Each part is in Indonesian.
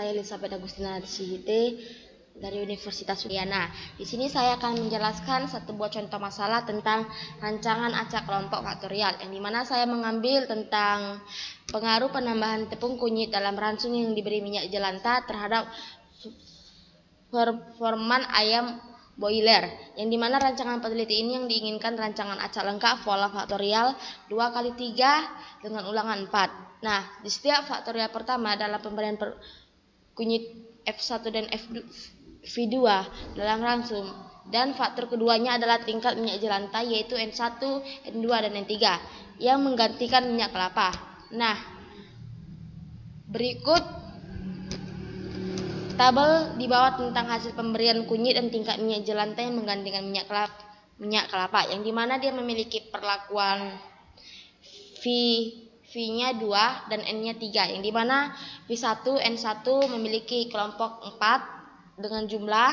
Saya Elizabeth Agustina Sihite dari Universitas Udayana. Di sini saya akan menjelaskan satu buah contoh masalah tentang rancangan acak kelompok faktorial, yang dimana saya mengambil tentang pengaruh penambahan tepung kunyit dalam ransum yang diberi minyak jelantah terhadap performan ayam boiler, yang dimana rancangan peneliti ini yang diinginkan rancangan acak lengkap pola faktorial 2x3 dengan ulangan 4. Nah, di setiap faktorial pertama dalam pemberian kunyit F1 dan V2 dalam ransum, dan faktor keduanya adalah tingkat minyak jelantah yaitu N1, N2, dan N3 yang menggantikan minyak kelapa. Nah, berikut tabel di bawah tentang hasil pemberian kunyit dan tingkat minyak jelantah yang menggantikan minyak kelapa, yang dimana dia memiliki perlakuan V-nya 2 dan N-nya 3, yang dimana V1, N1 memiliki kelompok 4 dengan jumlah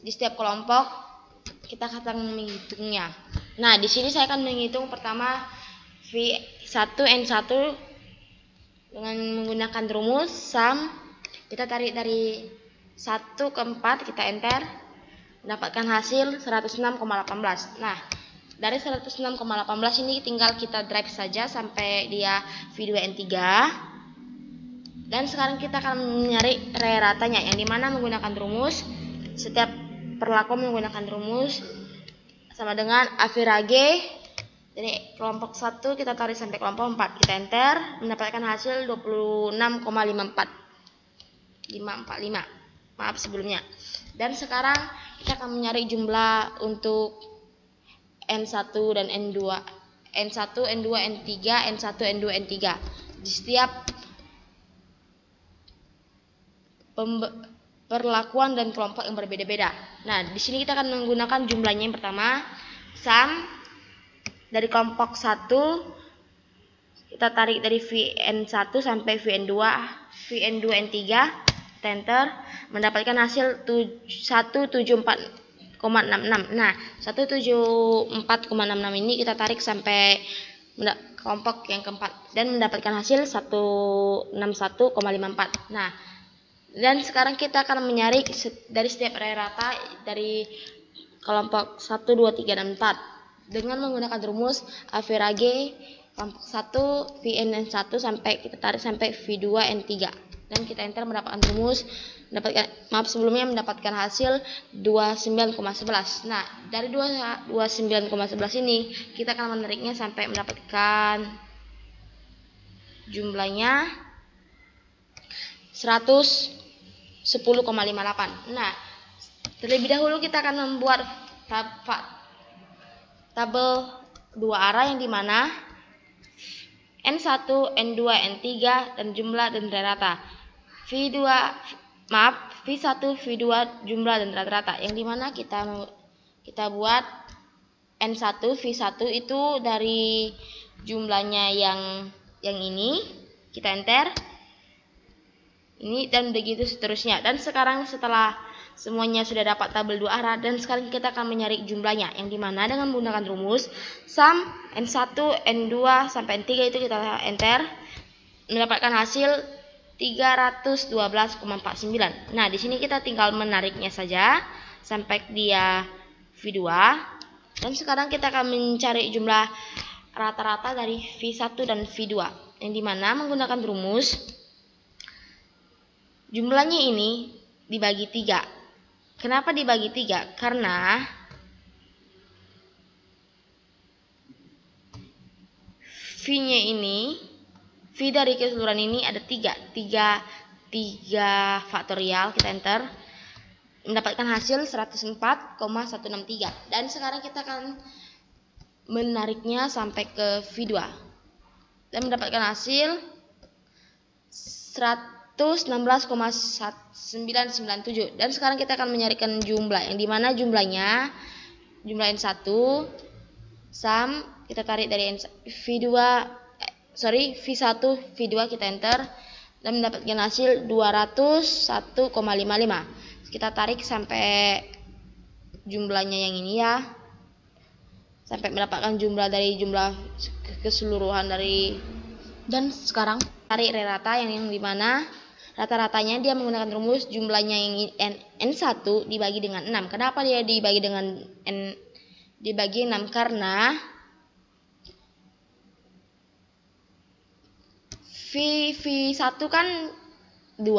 di setiap kelompok. Kita akan menghitungnya. Nah, di sini saya akan menghitung pertama V1, N1 dengan menggunakan rumus sum. Kita tarik dari 1 ke 4, kita enter, mendapatkan hasil 106,18. Nah, dari 106,18 ini tinggal kita drag saja sampai dia V2N3. Dan sekarang kita akan mencari ratanya, yang dimana menggunakan rumus, setiap perlakuan menggunakan rumus sama dengan average dari kelompok 1 kita tarik sampai kelompok 4, kita enter, mendapatkan hasil 26,545. Maaf sebelumnya. Dan sekarang kita akan mencari jumlah untuk N1 dan N2, N1, N2, N3, N1, N2, N3 di setiap perlakuan dan kelompok yang berbeda-beda. Nah, di sini kita akan menggunakan jumlahnya. Yang pertama, sum dari kelompok 1 kita tarik dari Vn1 sampai Vn2, Vn2 N3, kita enter, mendapatkan hasil 174,66. Nah, 174,66 ini kita tarik sampai kelompok yang keempat dan mendapatkan hasil 161,54. Nah, dan sekarang kita akan mencari dari setiap array rata dari kelompok 1, 2, 3, dan 4 dengan menggunakan rumus average kelompok 1 Vn1 sampai kita tarik sampai V2N3 dan kita enter, mendapatkan rumus, mendapatkan hasil 29,11. Nah, dari 29,11 ini kita akan menariknya sampai mendapatkan jumlahnya 110,58. Nah, terlebih dahulu kita akan membuat tabel dua arah, yang dimana N1, N2, N3 dan jumlah dan rata. V1, V2 jumlah dan rata-rata, yang dimana kita buat N1, V1 itu dari jumlahnya yang ini, kita enter ini, dan begitu seterusnya. Dan sekarang setelah semuanya sudah dapat tabel dua arah, dan sekarang kita akan mencari jumlahnya, yang dimana dengan menggunakan rumus sum N1, N2 sampai N3 itu kita enter, mendapatkan hasil 312,49. Nah, di sini kita tinggal menariknya saja sampai dia V2. Dan sekarang kita akan mencari jumlah rata-rata dari V1 dan V2, yang dimana menggunakan rumus jumlahnya ini dibagi 3. Kenapa dibagi 3? Karena V-nya ini, V dari keseluruhan ini ada 3 faktorial, kita enter, mendapatkan hasil 104,163. Dan sekarang kita akan menariknya sampai ke V2 dan mendapatkan hasil 116,997. Dan sekarang kita akan mencarikan jumlah, yang dimana jumlah N1 sum, kita tarik dari V1 V2, kita enter dan mendapatkan hasil 201,55. Kita tarik sampai jumlahnya yang ini ya, sampai mendapatkan jumlah dari jumlah keseluruhan dari. Dan sekarang tarik rata, yang dimana rata-ratanya dia menggunakan rumus jumlahnya yang N1 dibagi dengan 6. Kenapa dia dibagi dengan dibagi 6? Karena V1 kan 2,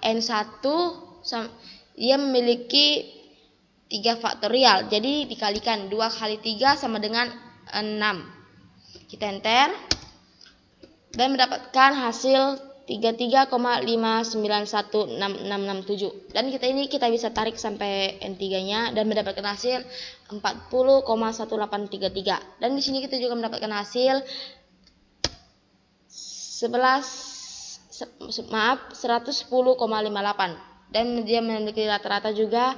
N1 dia memiliki 3 faktorial, jadi dikalikan 2 kali 3 sama dengan 6. Kita enter dan mendapatkan hasil 33,5916667. Dan kita bisa tarik sampai N3-nya dan mendapatkan hasil 40,1833. Dan di sini kita juga mendapatkan hasil 110,58, dan dia memiliki rata-rata juga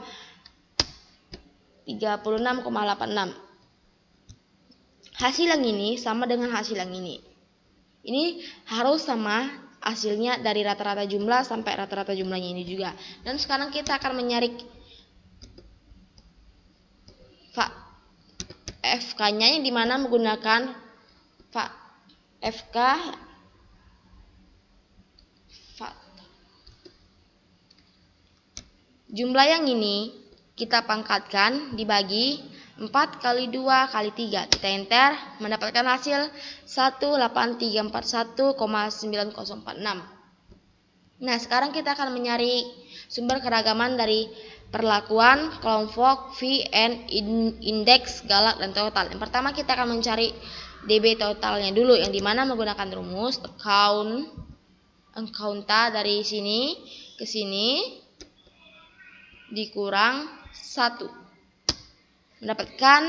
36,86. Hasil yang ini sama dengan hasil yang ini. Ini harus sama hasilnya dari rata-rata jumlah sampai rata-rata jumlahnya ini juga. Dan sekarang kita akan mencari FK-nya yang dimana menggunakan FK jumlah yang ini kita pangkatkan dibagi 4 kali 2 kali 3. Kita enter, mendapatkan hasil 18341,9046. Nah, sekarang kita akan mencari sumber keragaman dari perlakuan, kelompok, VN, indeks, galak, dan total. Yang pertama kita akan mencari DB totalnya dulu, yang dimana menggunakan rumus account dari sini ke sini dikurang 1, mendapatkan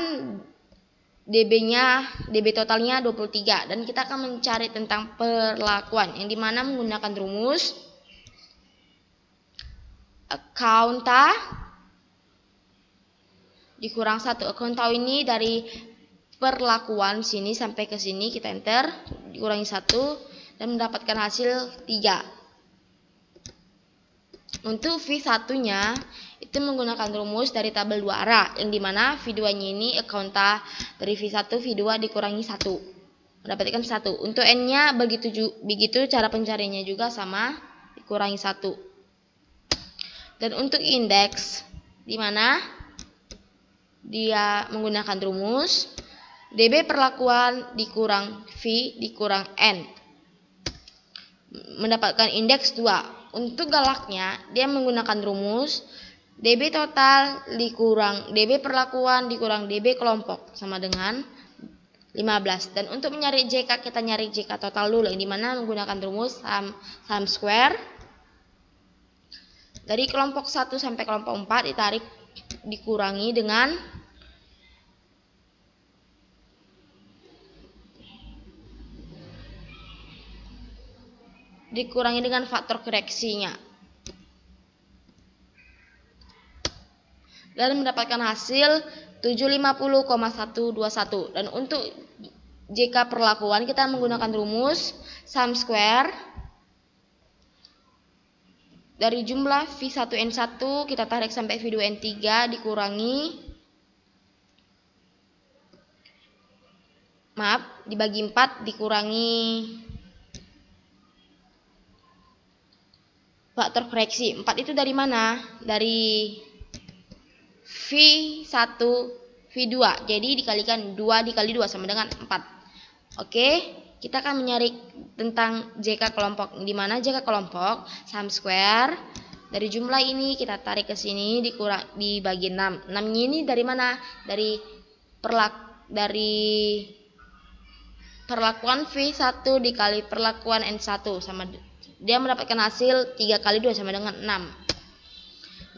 DB totalnya 23. Dan kita akan mencari tentang perlakuan, yang dimana menggunakan rumus account dikurang 1. Account ini dari perlakuan sini sampai ke sini, kita enter, dikurangi 1 dan mendapatkan hasil 3. Untuk V1 nya itu menggunakan rumus dari tabel 2 arah, yang dimana V2 nya ini account dari V1 V2 dikurangi 1, mendapatkan 1. Untuk N nya begitu cara pencariannya juga sama, dikurangi 1. Dan untuk indeks, dimana dia menggunakan rumus DB perlakuan dikurang V dikurang N, mendapatkan indeks 2. Untuk galaknya dia menggunakan rumus DB total dikurang DB perlakuan dikurang DB kelompok sama dengan 15. Dan untuk mencari JK, kita nyari JK total dulu, yang dimana menggunakan rumus sum square dari kelompok 1 sampai kelompok 4 ditarik dikurangi dengan faktor koreksinya, dan mendapatkan hasil 750,121. Dan untuk JK perlakuan kita menggunakan rumus sum square dari jumlah V1N1 kita tarik sampai V2N3 dibagi 4 dikurangi faktor koreksi. 4 itu dari mana? Dari V1 V2. Jadi dikalikan 2 dikali 2 sama dengan 4. Oke, kita akan mencari tentang JK kelompok, di mana JK kelompok sum square dari jumlah ini kita tarik ke sini dibagi 6. 6-nya ini dari mana? Dari perlakuan V1 dikali perlakuan N1 sama, dia mendapatkan hasil 3 kali 2 sama dengan 6.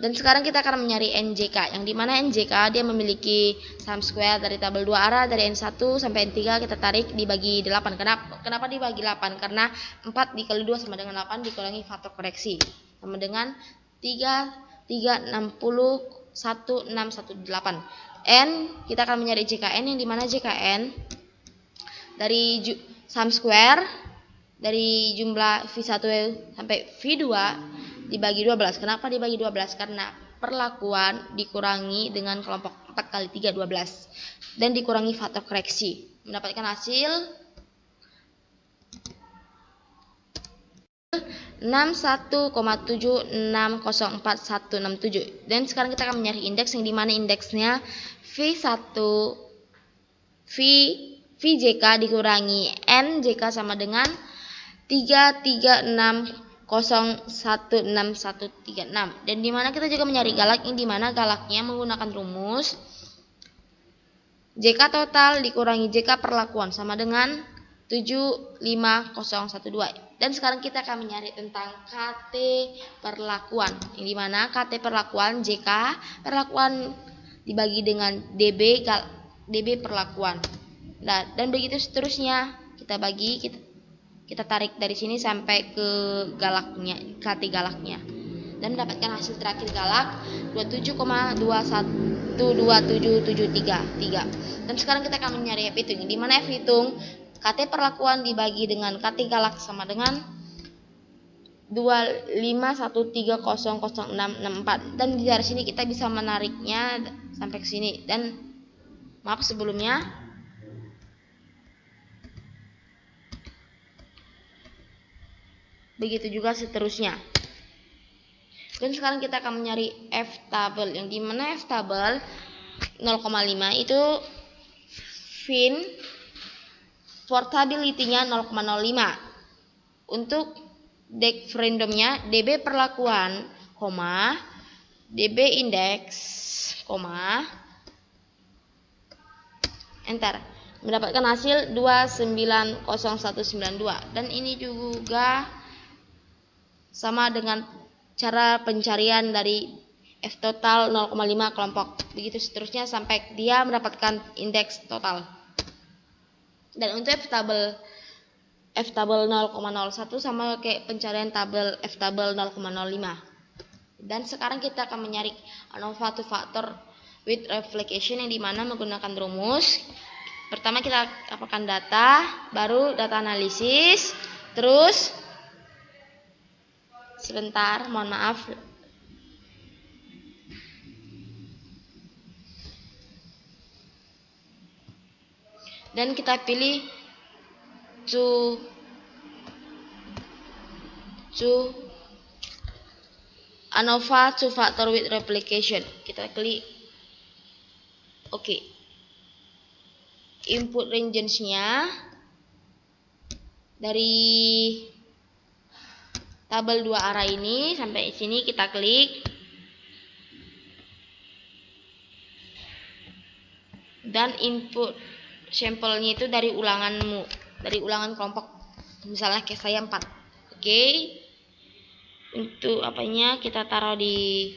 Dan sekarang kita akan mencari NJK, yang dimana NJK dia memiliki sum square dari tabel 2 arah dari N1 sampai N3 kita tarik dibagi 8. Kenapa dibagi 8? Karena 4 dikali 2 sama dengan 8 dikurangi faktor koreksi sama dengan 3,360,1618. N kita akan mencari JKN, yang dimana JKN dari sum square dari jumlah V1 sampai V2 dibagi 12. Kenapa dibagi 12? Karena perlakuan dikurangi dengan kelompok 4 kali 3 12 dan dikurangi faktor koreksi, mendapatkan hasil 61,7604.167. Dan sekarang kita akan mencari indeks yang dimana indeksnya V1 VJK dikurangi NJK sama dengan 336,016,136. Dan dimana kita juga mencari galak yang dimana galaknya menggunakan rumus JK total dikurangi JK perlakuan sama dengan 75012. Dan sekarang kita akan mencari tentang KT perlakuan yang dimana KT perlakuan JK perlakuan dibagi dengan DB perlakuan. Nah, dan begitu seterusnya kita tarik dari sini sampai ke galaknya, KT galaknya, dan mendapatkan hasil terakhir galak 27,212773. Dan sekarang kita akan mencari F hitung, di mana F hitung KT perlakuan dibagi dengan KT galak sama dengan 251300664. Dan dari sini kita bisa menariknya sampai ke sini. Dan maaf sebelumnya, begitu juga seterusnya. Dan sekarang kita akan mencari F tabel yang dimana F tabel 0,5 itu fin portability-nya 0,05. Untuk dek randomnya DB perlakuan, DB indeks, enter. Mendapatkan hasil 290192. Dan ini juga sama dengan cara pencarian dari F total 0,5 kelompok. Begitu seterusnya sampai dia mendapatkan indeks total. Dan untuk F tabel 0,01 sama kayak pencarian tabel F tabel 0,05. Dan sekarang kita akan mencari ANOVA two factor with replication yang dimana menggunakan rumus. Pertama kita apakan data, baru data analisis, terus sebentar, mohon maaf. Dan kita pilih to ANOVA two factor with replication. Kita klik OK. Input ranges-nya dari tabel 2 arah ini sampai sini kita klik. Dan input sampelnya itu dari ulangan kelompok, misalnya kayak saya 4. Oke. Untuk apanya kita taruh di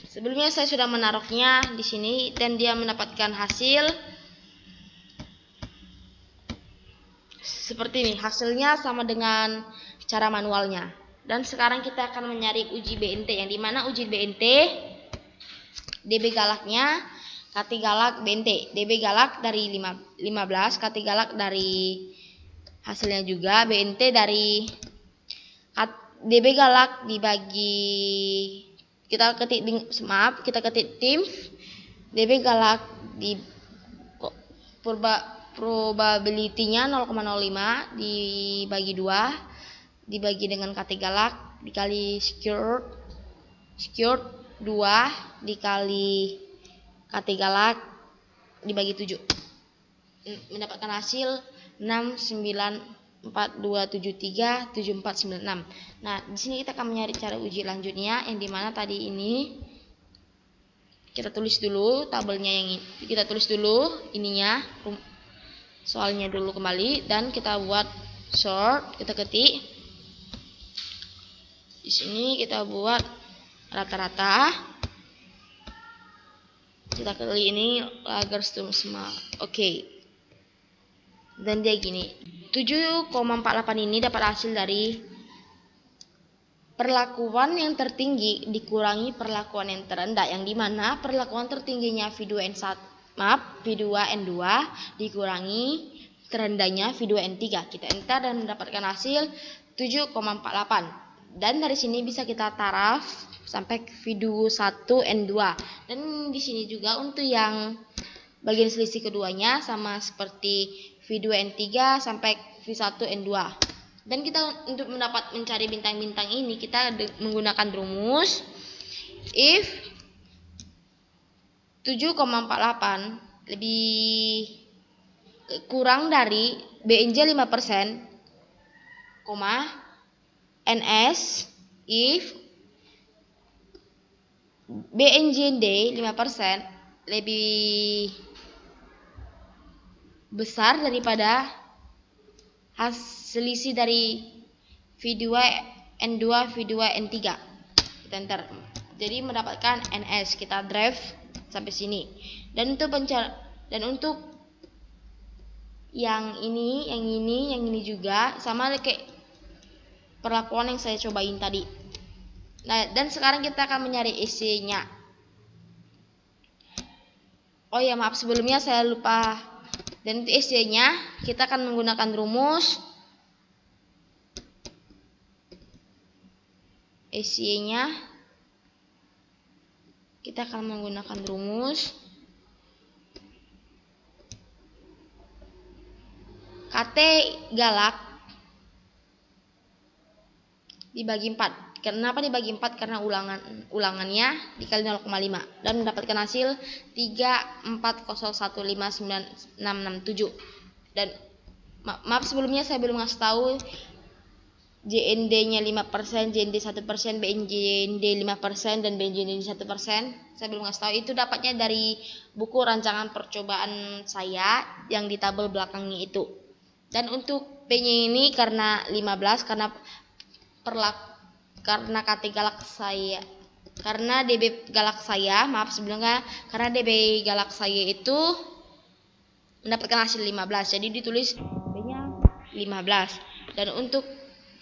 sebelumnya saya sudah menaruhnya di sini dan dia mendapatkan hasil seperti ini. Hasilnya sama dengan cara manualnya. Dan sekarang kita akan mencari uji BNT yang dimana uji BNT DB galaknya KT galak BNT. DB galak dari 15, KT galak dari hasilnya juga, BNT dari DB galak dibagi kita ketik tim DB galak di probability-nya 0,05 dibagi 2 dibagi dengan KT galak dikali squared 2 dikali KT galak dibagi 7 mendapatkan hasil 694273746. Nah, di sini kita akan mencari cara uji lanjutnya yang dimana tadi ini kita tulis dulu tabelnya kita tulis dulu ininya soalnya dulu kembali dan kita buat sort, kita ketik di sini kita buat rata-rata, kita klik ini Lagerstum-Small. Oke. Dan dia gini 7,48 ini dapat hasil dari perlakuan yang tertinggi dikurangi perlakuan yang terendah, yang dimana perlakuan tertingginya V2N1 V2N2 dikurangi terendahnya V2N3. Kita enter dan mendapatkan hasil 7,48. Dan dari sini bisa kita taraf sampai V2 1N2. Dan di sini juga untuk yang bagian selisih keduanya sama seperti V2N3 sampai V1N2. Dan kita untuk mencari bintang-bintang ini kita menggunakan rumus if 7,48 lebih kurang dari BNJ 5%, NS if BNJD 5% lebih besar daripada selisih dari V2N2 V2N3. Kita enter. Jadi mendapatkan NS, kita drive sampai sini. Dan untuk yang ini juga sama kayak perlakuan yang saya cobain tadi. Nah, dan sekarang kita akan mencari EC-nya. Oh ya, maaf sebelumnya saya lupa. Dan untuk EC-nya kita akan menggunakan rumus EC-nya. Kita akan menggunakan rumus KT galak dibagi 4. Kenapa dibagi 4? Karena ulangannya dikali 0,5 dan mendapatkan hasil 340159667. Dan maaf sebelumnya saya belum ngasih tahu JND-nya 5%, JND 1%, BNJD 5% dan BNJD 1%. Saya belum ngasih tahu, itu dapatnya dari buku rancangan percobaan saya yang di tabel belakangnya itu. Dan untuk P-nya ini karena 15 karena KT galak saya, karena DB galak saya, maaf sebelumnya, karena DB galak saya itu mendapatkan hasil 15, jadi ditulis B-nya 15. Dan untuk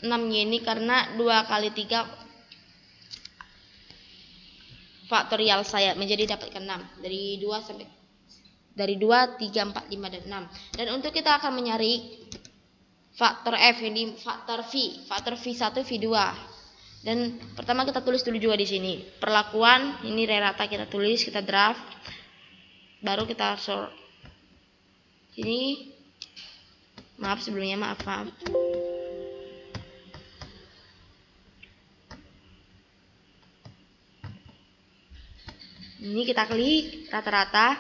6-nya ini karena 2 kali 3 faktorial saya menjadi dapatkan 6 dari 2, 3, 4, 5 dan 6. Dan untuk kita akan mencari faktor F, ini faktor V1, V2. Dan pertama kita tulis dulu juga di sini. Perlakuan ini rata kita tulis, kita draft. Baru kita sort. Ini maaf sebelumnya, maaf. Ini kita klik rata-rata.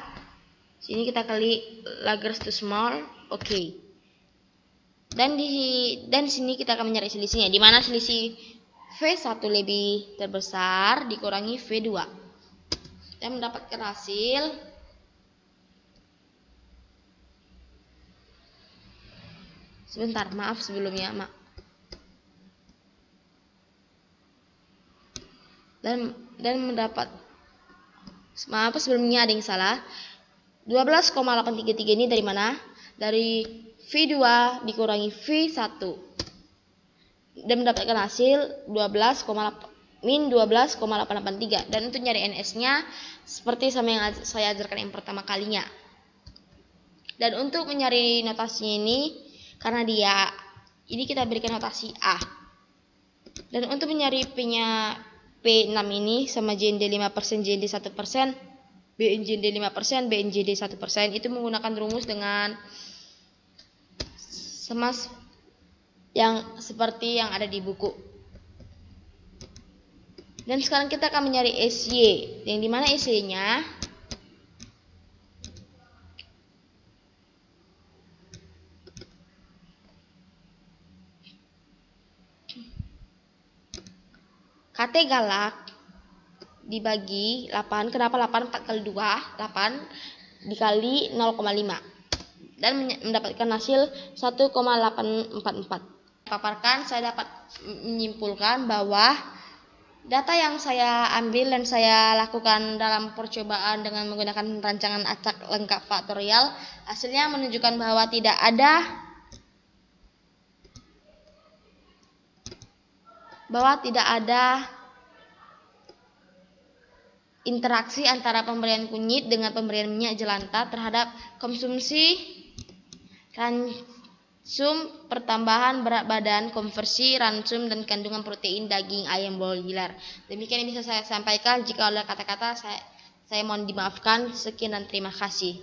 Sini kita klik largest to small. Oke. Dan di sini kita akan mencari selisihnya, di mana selisih V1 lebih terbesar dikurangi V2. Dan mendapatkan hasil sebentar, maaf sebelumnya, dan mendapat, maaf sebelumnya ada yang salah. 12,833 ini dari mana? Dari V2 dikurangi V1 dan mendapatkan hasil 12,883. Dan untuk nyari NS-nya seperti sama yang saya ajarkan yang pertama kalinya. Dan untuk mencari notasinya ini, karena ini kita berikan notasi A. Dan untuk mencari P-nya P6 ini sama JND 5%, JND 1%, BNJD 5%, BNJD 1%, itu menggunakan rumus dengan yang seperti yang ada di buku. Dan sekarang kita akan mencari SY, yang dimana SY-nya KT galak dibagi 8. Kenapa 8? 4 kali 2, 8 dikali 0,5 dan mendapatkan hasil 1,844. Paparkan, saya dapat menyimpulkan bahwa data yang saya ambil dan saya lakukan dalam percobaan dengan menggunakan rancangan acak lengkap faktorial, hasilnya menunjukkan bahwa tidak ada interaksi antara pemberian kunyit dengan pemberian minyak jelantah terhadap konsumsi ransum, pertambahan berat badan, konversi ransum, dan kandungan protein daging ayam broiler. Demikian yang bisa saya sampaikan. Jika ada kata-kata saya mohon dimaafkan. Sekian dan terima kasih.